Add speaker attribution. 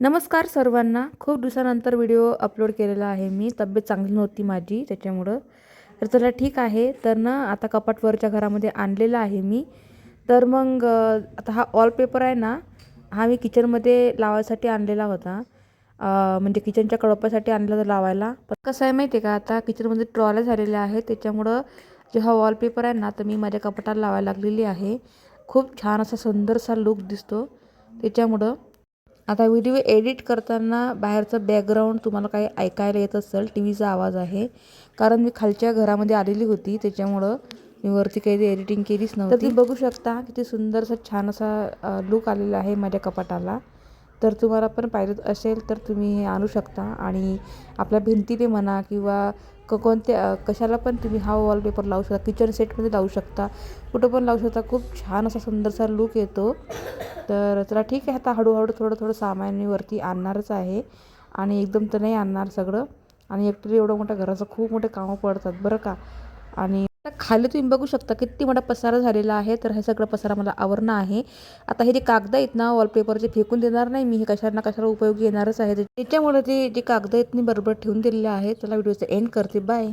Speaker 1: नमस्कार सर्वांना. खूप दिवसानंतर व्हिडिओ अपलोड केलेला आहे मी. तब्येत चांगली नव्हती माझी त्याच्यामुळं. तर चला ठीक आहे. तर ना आता कपाटवरच्या घरामध्ये आणलेला आहे मी. तर मग आता हा वॉलपेपर आहे ना, हा मी किचनमध्ये लावायसाठी आणलेला होता. म्हणजे किचनच्या कळपासाठी आणला होता लावायला. पण कसं आहे माहिती आहे का, आता किचनमध्ये ट्रॉल्या झालेल्या आहेत. त्याच्यामुळं जो हा वॉलपेपर आहे ना, तर मी माझ्या कपाटाला लावायला लागलेली आहे. खूप छान असा सुंदरसा लूक दिसतो त्याच्यामुळं. आता व्हिडिओ एडिट करताना बाहेरचं बॅकग्राऊंड तुम्हाला काही ऐकायला येत असेल, टी व्हीचा आवाज आहे. कारण मी खालच्या घरामध्ये आलेली होती त्याच्यामुळं मी वरती काही एडिटिंग केलीच नव्हती. तर तुम्ही बघू शकता किती सुंदरसा छान असा लूक आलेला आहे माझ्या कपाटाला. तर तुम्हाला पण पाहिजे असेल तर तुम्ही हे आणू शकता आणि आपल्या भिंतीने म्हणा किंवा कोणत्या कशाला पण तुम्ही हा वॉलपेपर लावू शकता. किचन सेटमध्ये लावू शकता, कुठं पण लावू शकता. खूप छान असा सुंदरसा लूक येतो. तर चला ठीक आहे. आता हळूहळू थोडं सामान मी वरती आणणारच आहे आणि एकदम तर नाही आणणार सगळं. आणि एकतरी एवढं मोठ्या घराचं खूप मोठे कामं पडतात बरं का. आणि आता खाली तुम्ही बघू शकता किती मोठा पसारा झालेला आहे. तर हे सगळं पसारा मला आवरणं आहे. आता हे जे कागद आहेत ना वॉलपेपरचे फेकून देणार नाही मी. हे कशाला ना कशाला उपयोगी येणारच आहे. त्याच्यामुळे ते जे कागद आहेत मी बरोबर ठेवून दिलेले आहेत. चला व्हिडिओचं एंड करते. बाय.